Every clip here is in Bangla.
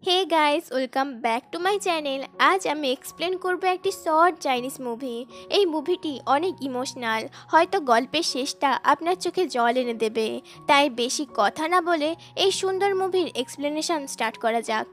Hey guys, welcome back to my channel. আজ আমি এক্সপ্লেন করব একটি শর্ট চাইনিজ মুভি। এই মুভিটি অনেক ইমোশনাল, হয়তো গল্পের শেষটা আপনার চোখে জল এনে দেবে। তাই বেশি কথা না বলে এই সুন্দর মুভির এক্সপ্লেনেশন স্টার্ট করা যাক।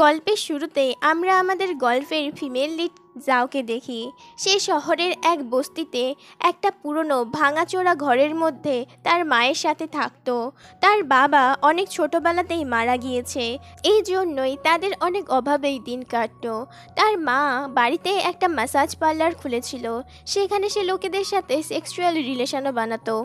গল্পের শুরুতে আমরা আমাদের গল্পের ফিমেল লিড জাওকে দেখি। সে শহরের এক বস্তিতে একটা পুরনো ভাঙাচোরা ঘরের মধ্যে তার মায়ের সাথে থাকতো। তার বাবা অনেক ছোটবেলাতেই মারা গিয়েছে, এই জন্যই তাদের অনেক অভাবেই দিন কাটতো। তার মা বাড়িতে একটা ম্যাসাজ পার্লার খুলেছিল, সেখানে সে লোকেদের সাথে সেক্সুয়াল রিলেশনও বানাতো।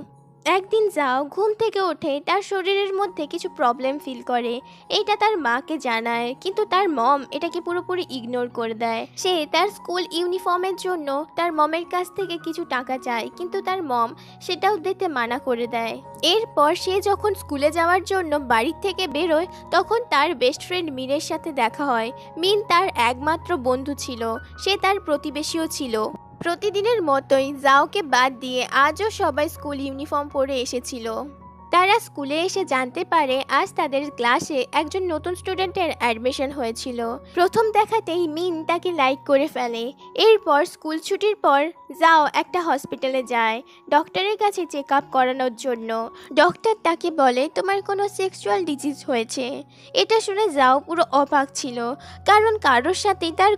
একদিন যাও ঘুম থেকে ওঠে তার শরীরের মধ্যে কিছু প্রবলেম ফিল করে। এইটা তার মাকে জানায়, কিন্তু তার মম এটাকে পুরোপুরি ইগনোর করে দেয়। সে তার স্কুল ইউনিফর্মের জন্য তার মমের কাছ থেকে কিছু টাকা চায়, কিন্তু তার মম সেটাও দিতে মানা করে দেয়। এরপর সে যখন স্কুলে যাওয়ার জন্য বাড়ি থেকে বেরোয়, তখন তার বেস্ট ফ্রেন্ড মিনের সাথে দেখা হয়। মিন তার একমাত্র বন্ধু ছিল, সে তার প্রতিবেশীও ছিল। প্রতিদিনের মতোই জাওকে বাদ দিয়ে আজও সবাই স্কুল ইউনিফর্ম পরে এসেছিল। তারা স্কুলে এসে জানতে পারে আজ তাদের ক্লাসে একজন নতুন স্টুডেন্টের অ্যাডমিশন হয়েছিল। প্রথম দেখাতেই মিন তাকে লাইক করে ফেলে। এরপর স্কুল ছুটির পর জাও একটা হসপিটালে যায় ডক্টরের কাছে চেক আপ করানোর জন্য। ডক্টর তাকে বলে তোমার কোনো সেক্সুয়াল ডিজিজ হয়েছে। এটা শুনে জাও পুরো অবাক ছিল, কারণ কারোর সাথেই তার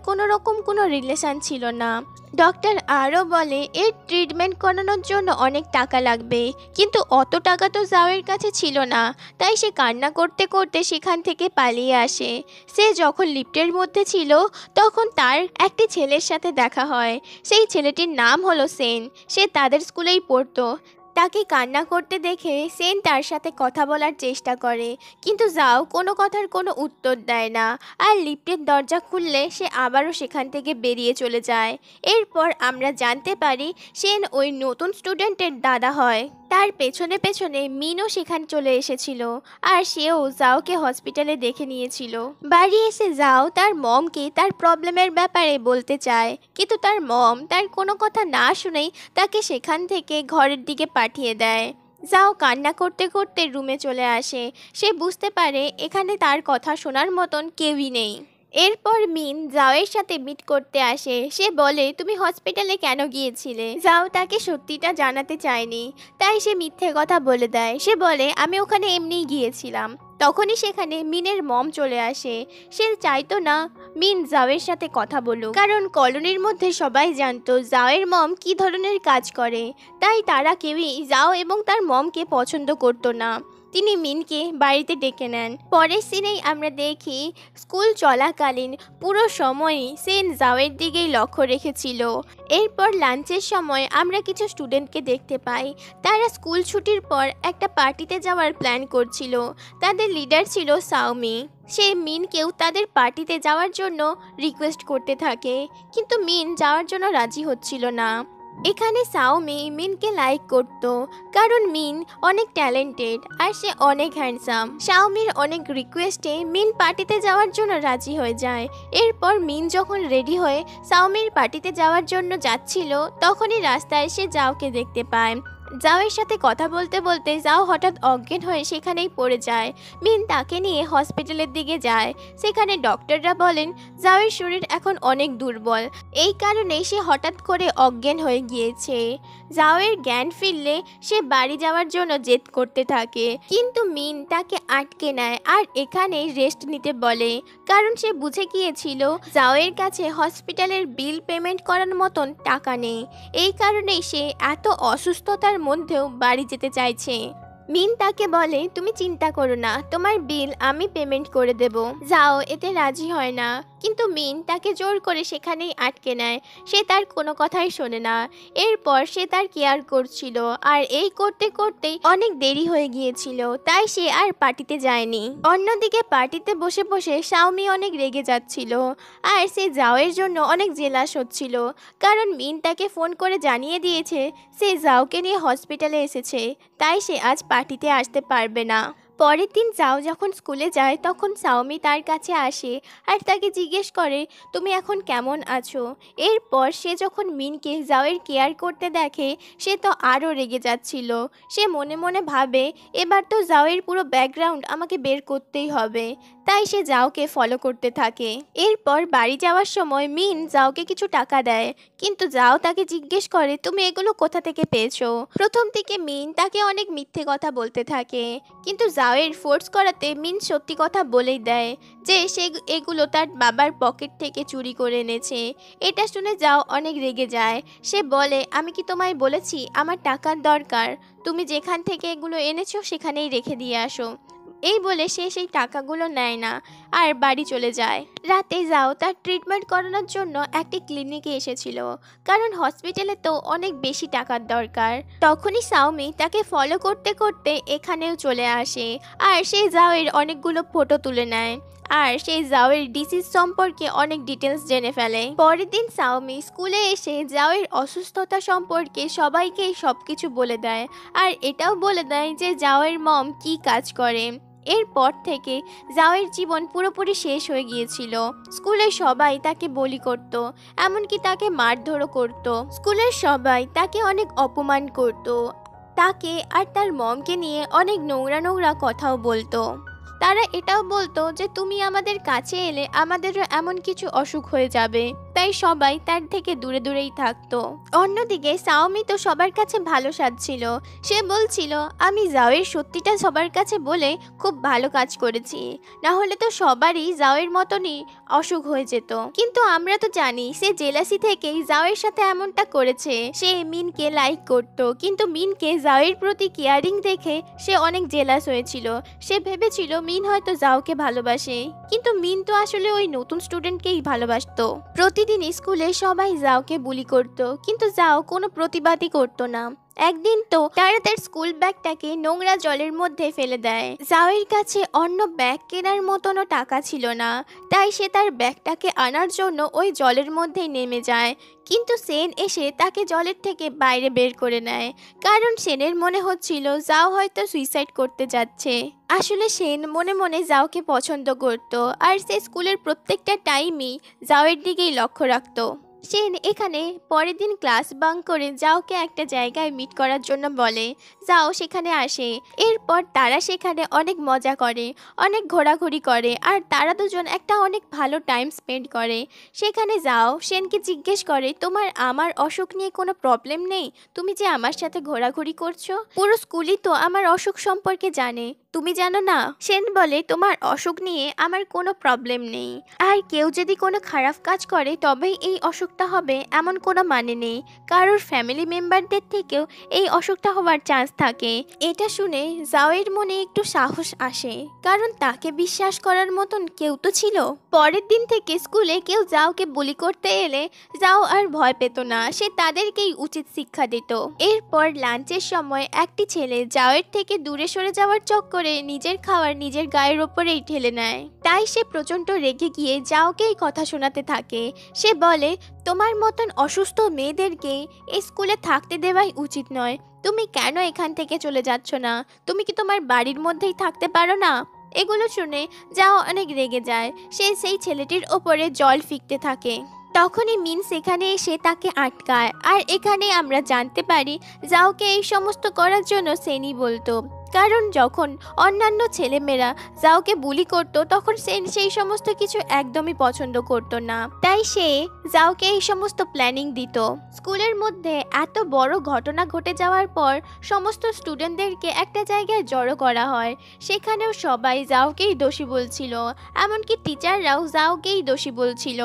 কোনো রিলেশন ছিল না। ডক্টর আরও বলে এর ট্রিটমেন্ট করানোর জন্য অনেক টাকা লাগবে, কিন্তু অত টাকা তো জাওয়ের কাছে ছিল না। তাই সে কান্না করতে করতে সেখান থেকে পালিয়ে আসে। সে যখন লিফটের মধ্যে ছিল তখন তার একটি ছেলের সাথে দেখা হয়। সেই ছেলেটির নাম হলো সেন, সে তাদের স্কুলেই পড়তো। তাকে কান্না করতে দেখে সেন তার সাথে কথা বলার চেষ্টা করে, কিন্তু যাও কোনো কথার কোনো উত্তর দেয় না। আর লিফটের দরজা খুললে সে আবারও সেখান থেকে বেরিয়ে চলে যায়। এরপর আমরা জানতে পারি সেন ওই নতুন স্টুডেন্টের দাদা হয়। তার পেছনে পেছনে মিনও সেখানে চলে এসেছিল, আর সেও জাওকে হসপিটালে দেখে নিয়েছিল। বাড়ি এসে যাও তার মমকে তার প্রবলেমের ব্যাপারে বলতে চায়, কিন্তু তার মম তার কোনো কথা না শুনেই তাকে সেখান থেকে ঘরের দিকে পাঠিয়ে দেয়। যাও কান্না করতে করতে রুমে চলে আসে। সে বুঝতে পারে এখানে তার কথা শোনার মতন কেউই নেই। এরপর মিন জাওয়ের সাথে মিট করতে আসে। সে বলে তুমি হসপিটালে কেন গিয়েছিলে। জাও তাকে সত্যিটা জানাতে চায়নি, তাই সে মিথ্যে কথা বলে দেয়। সে বলে আমি ওখানে এমনিই গিয়েছিলাম। তখনই সেখানে মিনের মম চলে আসে। সে চাইতো না মিন জাওয়ের সাথে কথা বলুক, কারণ কলোনির মধ্যে সবাই জানতো জাওয়ের মম কি ধরনের কাজ করে। তাই তারা কেউই জাও এবং তার মমকে পছন্দ করতো না। তিনি মিনকে বাড়িতে ডেকে নেন। পরের সিনেই আমরা দেখি স্কুল চলাকালীন পুরো সময়ই সেন জাওয়ের দিকেই লক্ষ্য রেখেছিল। এরপর লাঞ্চের সময় আমরা কিছু স্টুডেন্টকে দেখতে পাই। তারা স্কুল ছুটির পর একটা পার্টিতে যাওয়ার প্ল্যান করছিল। তাদের লিডার ছিল সাওমি। সে মিনকেও তাদের পার্টিতে যাওয়ার জন্য রিকোয়েস্ট করতে থাকে, কিন্তু মিন যাওয়ার জন্য রাজি হচ্ছিল না। এখানে সাওমি মিনকে লাইক করত, কারণ মিন অনেক ট্যালেন্টেড আর সে অনেক হ্যান্ডসাম। সাওমির অনেক রিকোয়েস্টে মিন পার্টিতে যাওয়ার জন্য রাজি হয়ে যায়। এরপর মিন যখন রেডি হয়ে সাওমির পার্টিতে যাওয়ার জন্য যাচ্ছিল, তখনই রাস্তায় সে জাওকে দেখতে পায়। জাওয়ের সাথে কথা বলতে বলতে জাও হঠাৎ অজ্ঞান হয়ে সেখানেই পড়ে যায়। মিন তাকে নিয়ে হসপিটালের দিকে যায়। সেখানে ডক্টররা বলেন জাওয়ের শরীর এখন অনেক দুর্বল, এই কারণে সে হঠাৎ করে অজ্ঞান হয়ে গিয়েছে। জাওয়ের জ্ঞান ফিরলে সে বাড়ি যাওয়ার জন্য জেদ করতে থাকে, কিন্তু মিন তাকে আটকে নেয় আর এখানে রেস্ট নিতে বলে, কারণ সে বুঝে গিয়েছিল জাওয়ের কাছে হসপিটালের বিল পেমেন্ট করার মতন টাকা নেই। এই কারণেই সে এত অসুস্থতার মধ্যেও বাড়ি যেতে চাইছে। মিন তাকে বলে তুমি চিন্তা করো না, তোমার বিল আমি পেমেন্ট করে দেব। যাও এতে রাজি হয় না, কিন্তু মিন তাকে জোর করে সেখানেই আটকে নেয়। সে তার কোনো কথাই শোনে না। এরপর সে তার কেয়ার করছিল, আর এই করতে করতেই অনেক দেরি হয়ে গিয়েছিল, তাই সে আর পার্টিতে যায়নি। অন্যদিকে পার্টিতে বসে বসে সাওমি অনেক রেগে যাচ্ছিল, আর সে জাওয়ের জন্য অনেক জেলাস হচ্ছিল, কারণ মিন তাকে ফোন করে জানিয়ে দিয়েছে সে জাওকে নিয়ে হসপিটালে এসেছে, তাই সে আজ পার্টিতে আসতে পারবে না। পরের দিন জাও যখন স্কুলে যায় তখন সাওমি তার কাছে আসে আর তাকে জিজ্ঞেস করে তুমি এখন কেমন আছো। এরপর সে যখন মিনকে জাওয়ের কেয়ার করতে দেখে সে তো আরও রেগে যাচ্ছিল। সে মনে মনে ভাবে এবার তো জাওয়ের পুরো ব্যাকগ্রাউন্ড আমাকে বের করতেই হবে। তাই সে জাওকে ফলো করতে থাকে। এরপর বাড়ি যাওয়ার সময় মিন জাওকে কিছু টাকা দেয়, কিন্তু জাও তাকে জিজ্ঞেস করে তুমি এগুলো কোথা থেকে পেয়েছো। প্রথম থেকে মিন তাকে অনেক মিথ্যে কথা বলতে থাকে, কিন্তু জাওয়ের ফোর্স করাতে মিন সত্যি কথা বলেই দেয় যে সে এগুলো তার বাবার পকেট থেকে চুরি করে এনেছে। এটা শুনে জাও অনেক রেগে যায়। সে বলে আমি কি তোমায় বলেছি আমার টাকার দরকার, তুমি যেখান থেকে এগুলো এনেছো সেখানেই রেখে দিয়ে আসো। এই বলে সে সেই টাকাগুলো নেয় না আর বাড়ি চলে যায়। রাতে যাও তার ট্রিটমেন্ট করানোর জন্য একটি ক্লিনিকে এসেছিল, কারণ হসপিটালে তো অনেক বেশি টাকার দরকার। তখনই সাওমি তাকে ফলো করতে করতে এখানেও চলে আসে আর সেই জাওয়ের অনেকগুলো ফটো তুলে নেয় আর সেই জাওয়ের ডিসিজ সম্পর্কে অনেক ডিটেলস জেনে ফেলে। পরের দিন সাওমি স্কুলে এসে জাওয়ের অসুস্থতা সম্পর্কে সবাইকে সবকিছু বলে দেয় আর এটাও বলে দেয় যে জাওয়ের মম কি কাজ করে। এরপর থেকে জাওয়ের জীবন পুরোপুরি শেষ হয়ে গিয়েছিল। স্কুলের সবাই তাকে বলি করত, এমনকি তাকে মারধরও করত। স্কুলের সবাই তাকে অনেক অপমান করত, তাকে আর তার মমকে নিয়ে অনেক নোংরা নোংরা কথাও বলতো। তারা এটাও বলতো যে তুমি আমাদের কাছে এলে আমাদেরও এমন কিছু অসুখ হয়ে যাবে, তাই সবাই তার থেকে দূরে দূরেই থাকতো। অন্যদিকে সাওমি তো সবার কাছে ভালো সাজছিল। সে বলছিল আমি জাওয়ের সত্যিটা সবার কাছে বলে খুব ভালো কাজ করেছি, না হলে তো সবারই জাওয়ের মতনই অসুখ হয়ে যেত। কিন্তু আমরা তো জানি সে জেলাসি থেকেই জাওয়ের সাথে এমনটা করেছে। সে মিনকে লাইক করত, কিন্তু মিনকে জাওয়ের প্রতি কেয়ারিং দেখে সে অনেক জেলাস হয়েছিল। সে ভেবেছিল মিন হয়তো জাওকে ভালোবাসে, কিন্তু মিন তো আসলে ওই নতুন স্টুডেন্টকেই ভালোবাসতো। প্রতিদিন স্কুলে সবাই জাওকে বুলি করত, কিন্তু জাও কোনো প্রতিবাদই করতো না। একদিন তো তারা তার স্কুল ব্যাগটাকে নোংরা জলের মধ্যে ফেলে দেয়। জাওয়ের কাছে অন্য ব্যাগ কেনার মতনও টাকা ছিল না, তাই সে তার ব্যাগটাকে আনার জন্য ওই জলের মধ্যেই নেমে যায়। কিন্তু সেন এসে তাকে জলের থেকে বাইরে বের করে নেয়, কারণ সেনের মনে হচ্ছিল জাও হয়তো সুইসাইড করতে যাচ্ছে। আসলে সেন মনে মনে জাওকে পছন্দ করত আর সে স্কুলের প্রত্যেকটা টাইমই জাওয়ের দিকেই লক্ষ্য রাখত। সেন এখানে পরের দিন ক্লাস বাঙ্ক করে জাওকে একটা জায়গায় মিট করার জন্য বলে। জাও সেখানে আসে। এরপর তারা সেখানে অনেক মজা করে, অনেক ঘোরাঘুরি করে আর তারা দুজন একটা অনেক ভালো টাইম স্পেন্ড করে। সেখানে যাও সেনকে জিজ্ঞেস করে তোমার আমার অসুখ নিয়ে কোনো প্রবলেম নেই, তুমি যে আমার সাথে ঘোরাঘুরি করছো, পুরো স্কুলই তো আমার অসুখ সম্পর্কে জানে, তুমি জানো না? সেন বলে তোমার অসুখ নিয়ে আমার কোনো প্রবলেম নেই, আর কেউ যদি কোনো খারাপ কাজ করে তবেই এই অসুখটা হবে এমন কোনো মানে নেই। কারোর ফ্যামিলি মেম্বারদের থেকেও এই অসুখটা হওয়ার চান্স থাকে। এটা শুনে জাওয়ের মনে একটু সাহস আসে, কারণ তাকে বিশ্বাস করার মতন কেউ তো ছিল। পরের দিন থেকে স্কুলে কেউ জাওকে বুলি করতে এলে জাও আর ভয় পেত না, সে তাদেরকেই উচিত শিক্ষা দিত। এরপর লাঞ্চের সময় একটি ছেলে জাওয়ের থেকে দূরে সরে যাওয়ার চক্করে নিজের খাবার নিজের গায়ের ওপরেই ঠেলে নেয়। তাই সে প্রচণ্ড রেগে গিয়ে জাওকে এই কথা শোনাতে থাকে। সে বলে তোমার মতন অসুস্থ মেয়েদেরকে এই স্কুলে থাকতে দেওয়াই উচিত নয়, তুমি কেন এখান থেকে চলে যাচ্ছ না? তুমি কি তোমার বাড়ির মধ্যেই থাকতে পারো না? এগুলো শুনে জাও অনেক রেগে যায়। সে সেই ছেলেটির ওপরে জল ফিকতে থাকে। তখনই মিন সেখানে এসে তাকে আটকায়, আর এখানে আমরা জানতে পারি জাওকে এই সমস্ত করার জন্য সেনই বলতো। কারণ যখন অন্যান্য ছেলেমেয়েরা জাওকে বুলি করত তখন সেন সেই সমস্ত কিছু একদমই পছন্দ করতো না, তাই সে জাওকে এই সমস্ত প্ল্যানিং দিত। স্কুলের মধ্যে এত বড় ঘটনা ঘটে যাওয়ার পর সমস্ত স্টুডেন্টদেরকে একটা জায়গায় জড়ো করা হয়। সেখানেও সবাই জাওকেই দোষী বলছিল, এমনকি টিচাররাও জাওকেই দোষী বলছিল।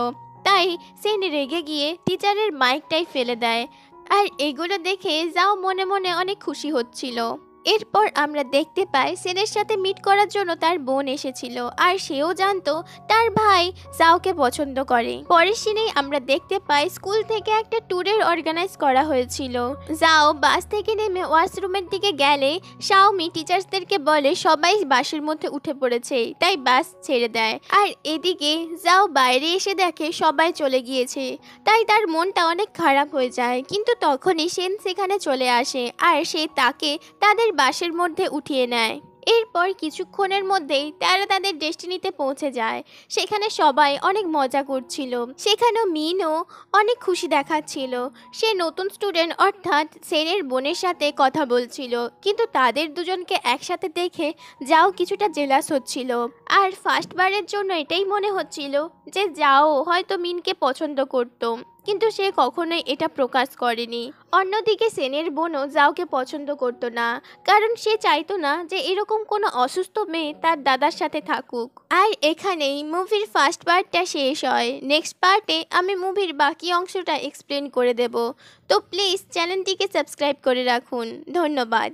তাই সেন রেগে গিয়ে টিচারের মাইকটাই ফেলে দেয়, আর এগুলো দেখে জাও মনে মনে অনেক খুশি হচ্ছিল। এরপর আমরা দেখতে পাই সেনের সাথে মিট করার জন্য তার বোন এসেছিল, আর সেও জানতো তার ভাই জাওকে পছন্দ করে। পরের সিনেই আমরা দেখতে পাই স্কুল থেকে একটা ট্যুরের অর্গানাইজ করা হয়েছিল। জাও বাস থেকে নেমে ওয়াশরুমের দিকে গেলে শাওমি টিচার্সদেরকে বলে সবাই বাসের মধ্যে উঠে পড়েছে, তাই বাস ছেড়ে দেয়। আর এদিকে জাও বাইরে এসে দেখে সবাই চলে গিয়েছে, তাই তার মনটা অনেক খারাপ হয়ে যায়। কিন্তু তখনই সেন সেখানে চলে আসে আর সে তাকে তাদের বাসের মধ্যে উঠিয়ে নেয়। এরপর কিছুক্ষণের মধ্যেই তারা তাদের ডেস্টিনিতে পৌঁছে যায়। সেখানে সবাই অনেক মজা করছিল। সেখানেও মিনও অনেক খুশি দেখাচ্ছিল। সে নতুন স্টুডেন্ট অর্থাৎ সেনের বোনের সাথে কথা বলছিল, কিন্তু তাদের দুজনকে একসাথে দেখে যাও কিছুটা জেলাস হচ্ছিল। আর ফার্স্টবারের জন্য এটাই মনে হচ্ছিল যে যাও হয়তো মিনকে পছন্দ করত, কিন্তু সে কখনোই এটা প্রকাশ করেনি। অন্যদিকে সেনের বোনও জাওকে পছন্দ করতো না, কারণ সে চাইতো না যে এরকম কোনো অসুস্থ মেয়ে তার দাদার সাথে থাকুক। আর এখানেই মুভির ফার্স্ট পার্টটা শেষ হয়। নেক্সট পার্টে আমি মুভির বাকি অংশটা এক্সপ্লেন করে দেব। তো প্লিজ চ্যানেলটিকে সাবস্ক্রাইব করে রাখুন। ধন্যবাদ।